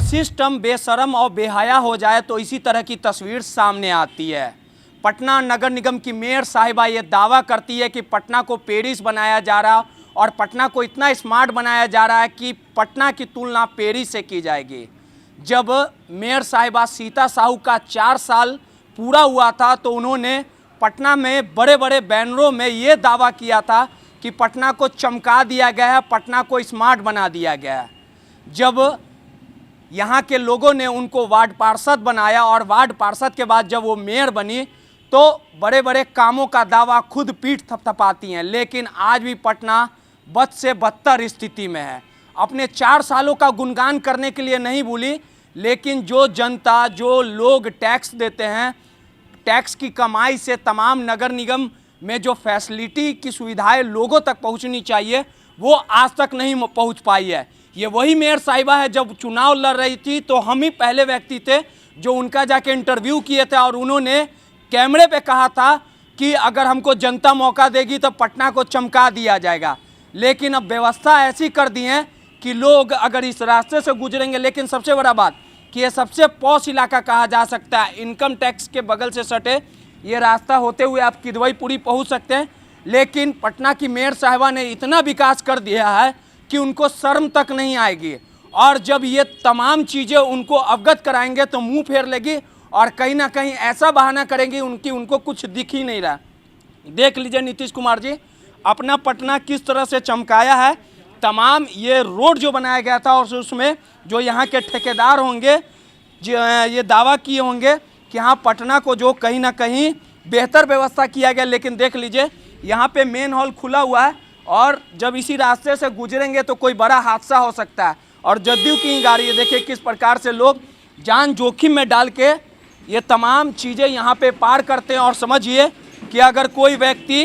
System बेशरम और बेहया हो जाए तो इसी तरह की तस्वीर सामने आती है। पटना नगर निगम की मेयर साहिबा ये दावा करती है कि पटना को पेरिस बनाया जा रहा और पटना को इतना स्मार्ट बनाया जा रहा है कि पटना की तुलना पेरिस से की जाएगी। जब मेयर साहिबा सीता साहू का 4 साल पूरा हुआ था तो उन्होंने पटना में बड़े बड़े बैनरों में ये दावा किया था कि पटना को चमका दिया गया है, पटना को स्मार्ट बना दिया गया है। जब यहाँ के लोगों ने उनको वार्ड पार्षद बनाया और वार्ड पार्षद के बाद जब वो मेयर बनी तो बड़े बड़े कामों का दावा खुद पीठ थपथपाती हैं, लेकिन आज भी पटना बद से बदतर स्थिति में है। अपने 4 सालों का गुणगान करने के लिए नहीं भूली, लेकिन जो जनता, जो लोग टैक्स देते हैं, टैक्स की कमाई से तमाम नगर निगम में जो फैसिलिटी की सुविधाएं लोगों तक पहुंचनी चाहिए वो आज तक नहीं पहुंच पाई है। ये वही मेयर साहिबा है, जब चुनाव लड़ रही थी तो हम ही पहले व्यक्ति थे जो उनका जाके इंटरव्यू किए थे और उन्होंने कैमरे पे कहा था कि अगर हमको जनता मौका देगी तो पटना को चमका दिया जाएगा। लेकिन अब व्यवस्था ऐसी कर दी है कि लोग अगर इस रास्ते से गुजरेंगे, लेकिन सबसे बड़ा बात कि ये सबसे पॉश इलाका कहा जा सकता है, इनकम टैक्स के बगल से सटे ये रास्ता होते हुए आप किदवईपुरी पहुंच सकते हैं। लेकिन पटना की मेयर साहिबा ने इतना विकास कर दिया है कि उनको शर्म तक नहीं आएगी, और जब ये तमाम चीज़ें उनको अवगत कराएंगे तो मुंह फेर लेगी और कहीं ना कहीं ऐसा बहाना करेंगी उनको कुछ दिख ही नहीं रहा। देख लीजिए नीतीश कुमार जी अपना पटना किस तरह से चमकाया है। तमाम ये रोड जो बनाया गया था और उसमें जो यहाँ के ठेकेदार होंगे ये दावा किए होंगे कि हाँ पटना को जो कहीं ना कहीं बेहतर व्यवस्था किया गया, लेकिन देख लीजिए यहाँ पे मेन हॉल खुला हुआ है और जब इसी रास्ते से गुजरेंगे तो कोई बड़ा हादसा हो सकता है। और जदयू की गाड़ी देखिए किस प्रकार से लोग जान जोखिम में डाल के ये तमाम चीज़ें यहाँ पे पार करते हैं। और समझिए कि अगर कोई व्यक्ति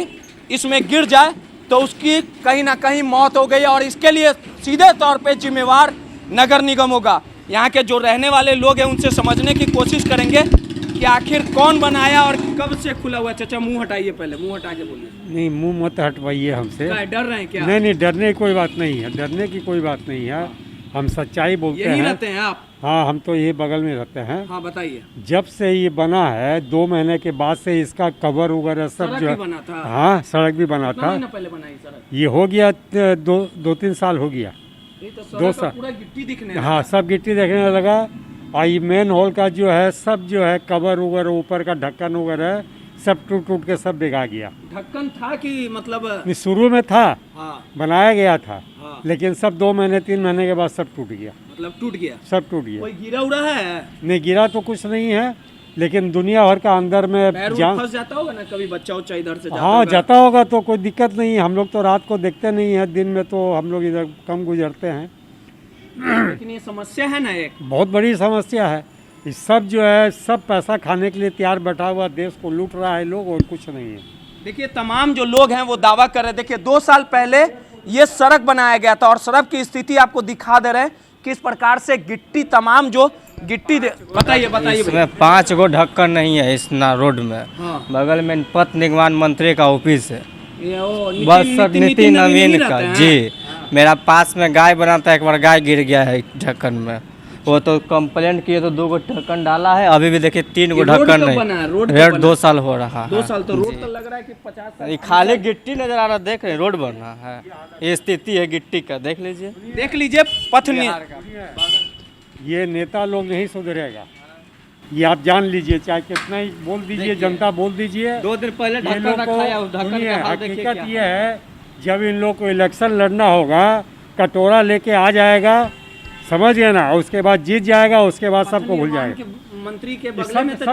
इसमें गिर जाए तो उसकी कहीं ना कहीं मौत हो गई, और इसके लिए सीधे तौर पे जिम्मेवार नगर निगम होगा। यहाँ के जो रहने वाले लोग हैं उनसे समझने की कोशिश करेंगे कि आखिर कौन बनाया और कब से खुला हुआ। चाचा मुंह हटाइए, पहले मुंह हटा के बोलिए। नहीं, मुंह मत हटवाइए हमसे। डर रहे हैं क्या? नहीं, डरने की कोई बात नहीं है, डरने की कोई बात नहीं है। हम सच्चाई बोलते हैं। यही रहते हैं आप? हाँ, हम तो ये बगल में रहते हैं। हाँ बताइए। जब से ये बना है 2 महीने के बाद से इसका कवर वगैरह सब जो बना था। हाँ, सड़क भी बना था। पहले बनाई सड़क? ये हो गया 2-3 साल हो गया। 2 साल पूरा गिट्टी दिखने हाँ, सब गिट्टी देखने लगा। और ये मेन हॉल का जो है सब जो है कवर वगैरह ऊपर का ढक्कन वगैरह सब टूट के सब बिगा गया। ढक्कन था कि मतलब शुरू में था। हाँ। बनाया गया था। हाँ। लेकिन सब 2 महीने 3 महीने के बाद सब टूट गया। मतलब टूट गया? सब टूट गया। कोई गिरा उड़ा है? नहीं, गिरा तो कुछ नहीं है, लेकिन दुनिया भर का अंदर में फंस जाता होगा ना कभी बच्चा उच्चा इधर से जाता? हाँ, जाता होगा तो कोई दिक्कत नहीं है। हम लोग तो रात को देखते नहीं है, दिन में तो हम लोग इधर कम गुजरते हैं। लेकिन ये समस्या है ना, एक बहुत बड़ी समस्या है। ये सब जो है सब पैसा खाने के लिए तैयार बैठा हुआ देश को लूट रहा है लोग, और कुछ नहीं है। देखिए तमाम जो लोग हैं वो दावा कर रहे हैं। देखिए 2 साल पहले ये सड़क बनाया गया था और सड़क की स्थिति आपको दिखा दे रहे हैं किस प्रकार से गिट्टी, तमाम जो गिट्टी बताइए। इसमें 5 गो ढक्कन नहीं है इस रोड में। हाँ। बगल में पथ निर्माण मंत्री का ऑफिस है, बस सब नितिन नवीन का जी। मेरा पास में गाय बनाता है, एक बार गाय गिर गया है ढक्कन में, वो तो कंप्लेंट किए तो 2 गो ढक्कन डाला है। अभी भी देखिए 3 गो ढक्कन नहीं। रोड 2 साल हो रहा है। 2 साल तो रोड तो लग रहा है कि 50 साल। खाली गिट्टी नजर आ रहा, देख रहे रोड बन रहा है। ये स्थिति है गिट्टी का, देख लीजिए पथ ये नेता लोग नहीं सुधरेगा, ये आप जान लीजिए। चाहे कितना ही बोल दीजिए, जनता बोल दीजिए। 2 दिन पहले हकीकत ये है जब इन लोग को इलेक्शन लड़ना होगा कटोरा लेके आ जाएगा, समझ गए ना, उसके बाद जीत जाएगा, उसके बाद सबको भूल जाएगा। मंत्री के बगल में तो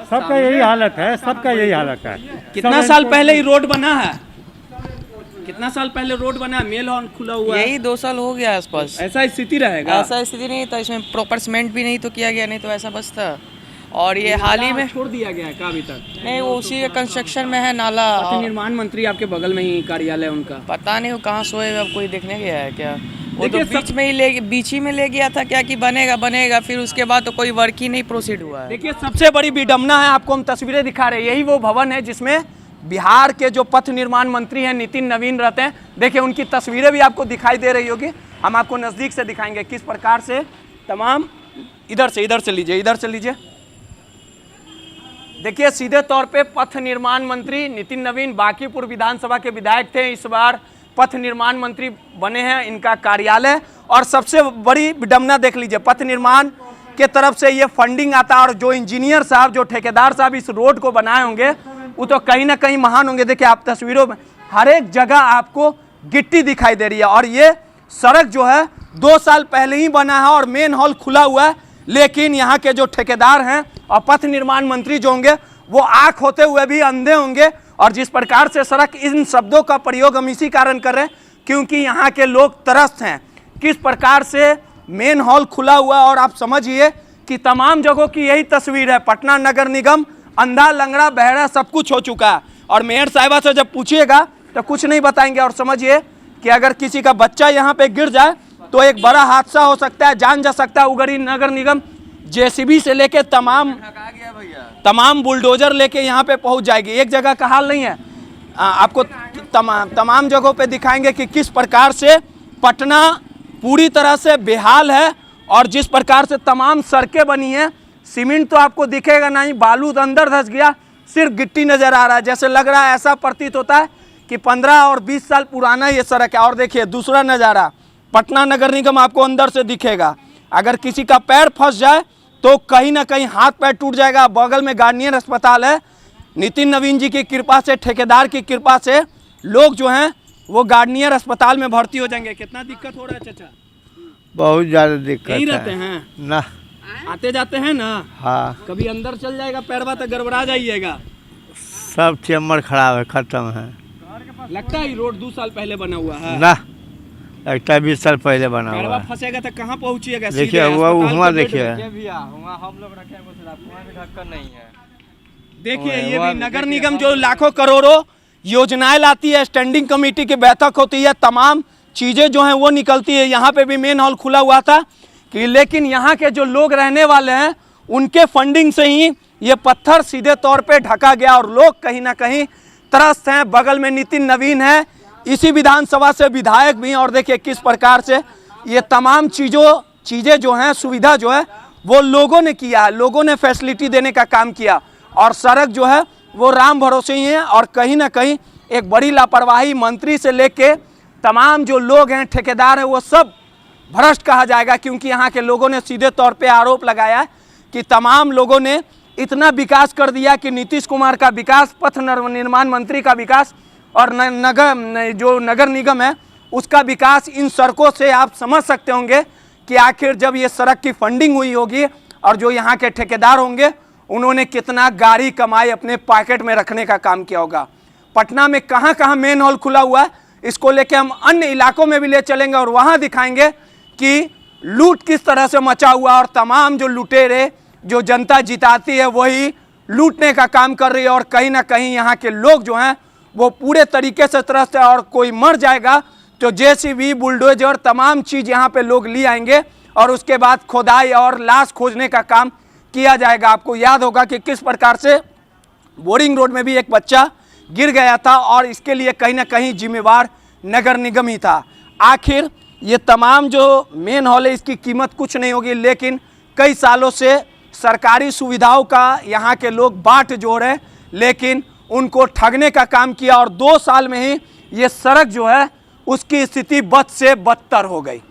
सबका यही हालत है, सबका यही हालत है। कितना साल पहले ही रोड बना है? कितना साल पहले रोड बना है? मेल हॉल खुला हुआ है? यही 2 साल हो गया आसपास। ऐसा स्थिति रहेगा? ऐसा स्थिति नहीं था, इसमें प्रॉपर सीमेंट भी नहीं तो किया गया, नहीं तो ऐसा बस था। और ये हाल ही में छोड़ दिया गया है का अभी तक? नहीं, वो उसी के कंस्ट्रक्शन में है नाला। निर्माण मंत्री आपके बगल में ही कार्यालय उनका? पता नहीं वो कहाँ सोए, अब कोई देखने गया है क्या? वो तो बीच ही में ले गया था क्या कि बनेगा, फिर उसके बाद तो कोई वर्क ही नहीं प्रोसीड हुआ है। देखिए सबसे बड़ी विडम्बना है, आपको हम तस्वीरें दिखा रहे हैं, यही वो भवन है जिसमें बिहार के जो पथ निर्माण मंत्री हैं नितिन नवीन रहते हैं। देखिए उनकी तस्वीरें भी आपको दिखाई दे रही होगी, हम आपको नज़दीक से दिखाएंगे किस प्रकार से तमाम इधर से लीजिए। देखिए सीधे तौर पे पथ निर्माण मंत्री नितिन नवीन बांकीपुर विधानसभा के विधायक थे, इस बार पथ निर्माण मंत्री बने हैं। इनका कार्यालय और सबसे बड़ी विडंबना देख लीजिए, पथ निर्माण के तरफ से ये फंडिंग आता है और जो इंजीनियर साहब, जो ठेकेदार साहब इस रोड को बनाए होंगे वो तो कहीं ना कहीं महान होंगे। देखिए आप तस्वीरों में हर एक जगह आपको गिट्टी दिखाई दे रही है और ये सड़क जो है 2 साल पहले ही बना है और मेन हॉल खुला हुआ है, लेकिन यहाँ के जो ठेकेदार हैं और पथ निर्माण मंत्री जो होंगे वो आंख होते हुए भी अंधे होंगे। और जिस प्रकार से सड़क, इन शब्दों का प्रयोग हम इसी कारण कर रहे हैं क्योंकि यहाँ के लोग त्रस्त हैं किस प्रकार से मेन हॉल खुला हुआ। और आप समझिए कि तमाम जगहों की यही तस्वीर है, पटना नगर निगम अंधा लंगड़ा बहरा सब कुछ हो चुका है। और मेयर साहिबा से जब पूछिएगा तो कुछ नहीं बताएंगे। और समझिए कि अगर किसी का बच्चा यहाँ पे गिर जाए तो एक बड़ा हादसा हो सकता है, जान जा सकता है। उगरी नगर निगम जेसीबी से लेके तमाम बुलडोजर लेके यहाँ पे पहुँच जाएगी। एक जगह का हाल नहीं है, आपको तमाम जगहों पे दिखाएंगे कि किस प्रकार से पटना पूरी तरह से बेहाल है और जिस प्रकार से तमाम सड़कें बनी हैं, सीमेंट तो आपको दिखेगा नहीं, बालू तो अंदर धंस गया, सिर्फ गिट्टी नजर आ रहा है। जैसे लग रहा है, ऐसा प्रतीत होता है कि 15 और 20 साल पुराना ये सड़क है। और देखिए दूसरा नज़ारा, पटना नगर निगम आपको अंदर से दिखेगा। अगर किसी का पैर फंस जाए तो कहीं ना कहीं हाथ पैर टूट जाएगा। बगल में गार्नियर अस्पताल है। नितिन नवीन जी की कृपा से, ठेकेदार की कृपा से लोग जो हैं वो गार्नियर अस्पताल में भर्ती हो जाएंगे। कितना दिक्कत हो रहा है चाचा? बहुत ज़्यादा दिक्कत यहीं है। रहते हैं ना, आते जाते हैं ना? हाँ, कभी अंदर चल जाएगा पैरवा तो गड़बड़ा जाइएगा। सब चेम्बर खराब है, खत्म है। लगता है ये रोड 2 साल पहले बना हुआ है। ना, लगता है 20 साल पहले बना हुआ पैरवा है। फंसेगा तो कहाँ पहुँचिएगा? देखिए वो वहाँ देखिए, वहाँ हम लोग रखे हैं, वहाँ भी ढक्कन नहीं है। देखिए ये भी नगर निगम जो लाखों करोड़ों योजनाएं लाती है, स्टैंडिंग कमेटी की बैठक होती है, तमाम चीज़ें जो हैं वो निकलती है। यहाँ पे भी मेन हॉल खुला हुआ था कि लेकिन यहाँ के जो लोग रहने वाले हैं उनके फंडिंग से ही ये पत्थर सीधे तौर पे ढका गया और लोग कहीं ना कहीं त्रस्त हैं। बगल में नितिन नवीन है, इसी विधानसभा से विधायक भी हैं और देखिए किस प्रकार से ये तमाम चीज़ें जो हैं, सुविधा जो है वो लोगों ने किया है, लोगों ने फैसिलिटी देने का काम किया। और सड़क जो है वो राम भरोसे ही है और कहीं ना कहीं एक बड़ी लापरवाही मंत्री से लेके तमाम जो लोग हैं, ठेकेदार हैं, वो सब भ्रष्ट कहा जाएगा क्योंकि यहाँ के लोगों ने सीधे तौर पे आरोप लगाया है कि तमाम लोगों ने इतना विकास कर दिया कि नीतीश कुमार का विकास, पथ निर्माण मंत्री का विकास और जो नगर निगम है उसका विकास, इन सड़कों से आप समझ सकते होंगे कि आखिर जब ये सड़क की फंडिंग हुई होगी और जो यहाँ के ठेकेदार होंगे उन्होंने कितना गाड़ी कमाई अपने पॉकेट में रखने का काम किया होगा। पटना में कहाँ कहाँ मेन हॉल खुला हुआ है, इसको लेके हम अन्य इलाकों में भी ले चलेंगे और वहाँ दिखाएंगे कि लूट किस तरह से मचा हुआ और तमाम जो लुटेरे, जो जनता जिताती है वही लूटने का काम कर रही है। और कहीं ना कहीं यहाँ के लोग जो हैं वो पूरे तरीके से त्रस्त है और कोई मर जाएगा तो जेसीबी, बुलडोजर, तमाम चीज़ यहाँ पे लोग ले आएंगे और उसके बाद खुदाई और लाश खोजने का काम किया जाएगा। आपको याद होगा कि किस प्रकार से बोरिंग रोड में भी एक बच्चा गिर गया था और इसके लिए कहीं ना कहीं जिम्मेवार नगर निगम ही था। आखिर ये तमाम जो मेन हॉल है इसकी कीमत कुछ नहीं होगी, लेकिन कई सालों से सरकारी सुविधाओं का यहाँ के लोग बाट जोड़ रहे, लेकिन उनको ठगने का काम किया और 2 साल में ही ये सड़क जो है उसकी स्थिति बद से बदतर हो गई।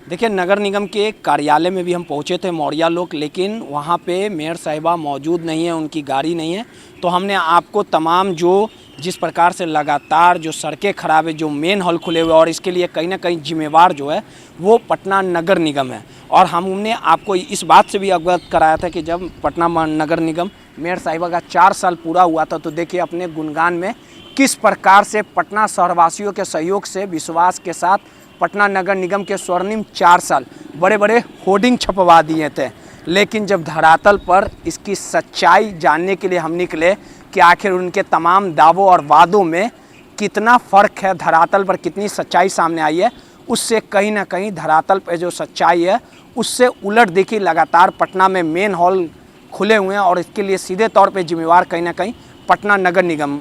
देखिए नगर निगम के कार्यालय में भी हम पहुंचे थे मौर्या लोग, लेकिन वहां पे मेयर साहिबा मौजूद नहीं है, उनकी गाड़ी नहीं है। तो हमने आपको तमाम जो जिस प्रकार से लगातार जो सड़कें खराब है, जो मेन हॉल खुले हुए और इसके लिए कहीं ना कहीं जिम्मेवार जो है वो पटना नगर निगम है। और हमने आपको इस बात से भी अवगत कराया था कि जब पटना नगर निगम मेयर साहिबा का 4 साल पूरा हुआ था तो देखिए अपने गुणगान में किस प्रकार से पटना शहरवासियों के सहयोग से, विश्वास के साथ पटना नगर निगम के स्वर्णिम 4 साल बड़े बड़े होर्डिंग छपवा दिए थे। लेकिन जब धरातल पर इसकी सच्चाई जानने के लिए हम निकले कि आखिर उनके तमाम दावों और वादों में कितना फ़र्क है, धरातल पर कितनी सच्चाई सामने आई है, उससे कहीं ना कहीं धरातल पर जो सच्चाई है उससे उलट देखी। लगातार पटना में मेन हॉल खुले हुए हैं और इसके लिए सीधे तौर पे जिम्मेवार कहीं ना कहीं पटना नगर निगम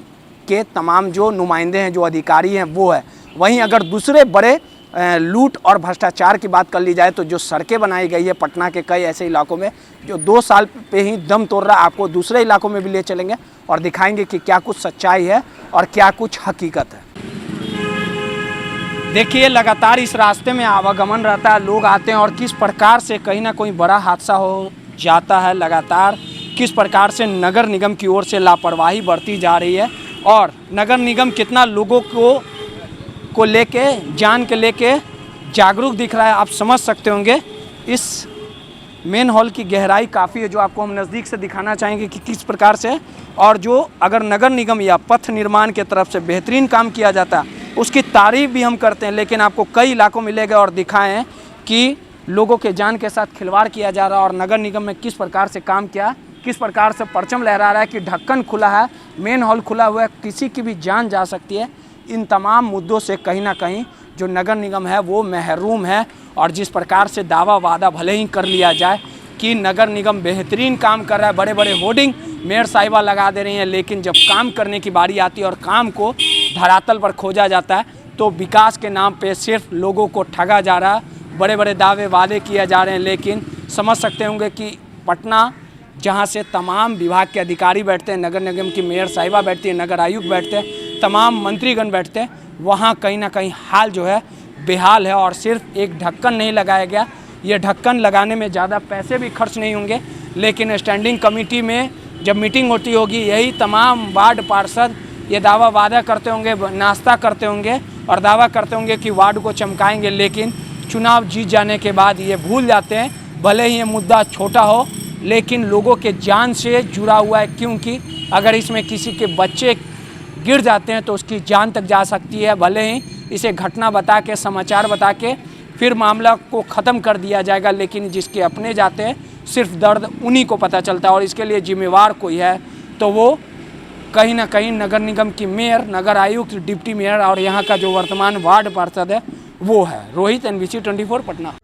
के तमाम जो नुमाइंदे हैं, जो अधिकारी हैं वो है। वहीं अगर दूसरे बड़े लूट और भ्रष्टाचार की बात कर ली जाए तो जो सड़कें बनाई गई है पटना के कई ऐसे इलाकों में जो 2 साल पे ही दम तोड़ रहा है, आपको दूसरे इलाकों में भी ले चलेंगे और दिखाएंगे कि क्या कुछ सच्चाई है और क्या कुछ हकीकत है। देखिए लगातार इस रास्ते में आवागमन रहता है, लोग आते हैं और किस प्रकार से कहीं ना कोई बड़ा हादसा हो जाता है। लगातार किस प्रकार से नगर निगम की ओर से लापरवाही बढ़ती जा रही है और नगर निगम कितना लोगों को लेके जान के लेके जागरूक दिख रहा है। आप समझ सकते होंगे इस मेन हॉल की गहराई काफ़ी है जो आपको हम नज़दीक से दिखाना चाहेंगे कि किस प्रकार से, और जो अगर नगर निगम या पथ निर्माण के तरफ से बेहतरीन काम किया जाता उसकी तारीफ भी हम करते हैं, लेकिन आपको कई इलाकों में ले गए और दिखाएं कि लोगों के जान के साथ खिलवाड़ किया जा रहा है और नगर निगम में किस प्रकार से काम किया, किस प्रकार से परचम लहरा रहा है कि ढक्कन खुला है, मेन हॉल खुला हुआ है, किसी की भी जान जा सकती है। इन तमाम मुद्दों से कहीं ना कहीं जो नगर निगम है वो महरूम है। और जिस प्रकार से दावा वादा भले ही कर लिया जाए कि नगर निगम बेहतरीन काम कर रहा है, बड़े बड़े होर्डिंग मेयर साहिबा लगा दे रही हैं, लेकिन जब काम करने की बारी आती है और काम को धरातल पर खोजा जाता है तो विकास के नाम पे सिर्फ लोगों को ठगा जा रहा है, बड़े बड़े दावे वादे किए जा रहे हैं। लेकिन समझ सकते होंगे कि पटना जहाँ से तमाम विभाग के अधिकारी बैठते हैं, नगर निगम की मेयर साहिबा बैठती है, नगर आयुक्त बैठते हैं, तमाम मंत्रीगण बैठते हैं, वहाँ कहीं ना कहीं हाल जो है बेहाल है। और सिर्फ एक ढक्कन नहीं लगाया गया, ये ढक्कन लगाने में ज़्यादा पैसे भी खर्च नहीं होंगे, लेकिन स्टैंडिंग कमेटी में जब मीटिंग होती होगी यही तमाम वार्ड पार्षद ये दावा वादा करते होंगे, नाश्ता करते होंगे और दावा करते होंगे कि वार्ड को चमकाएंगे, लेकिन चुनाव जीत जाने के बाद ये भूल जाते हैं। भले ही ये मुद्दा छोटा हो लेकिन लोगों के जान से जुड़ा हुआ है, क्योंकि अगर इसमें किसी के बच्चे गिर जाते हैं तो उसकी जान तक जा सकती है। भले ही इसे घटना बता के, समाचार बता के फिर मामला को ख़त्म कर दिया जाएगा, लेकिन जिसके अपने जाते हैं सिर्फ दर्द उन्हीं को पता चलता है और इसके लिए जिम्मेवार कोई है तो वो कहीं ना कहीं नगर निगम की मेयर, नगर आयुक्त, डिप्टी मेयर और यहाँ का जो वर्तमान वार्ड पार्षद है वो है। रोहित, NBC 24 पटना।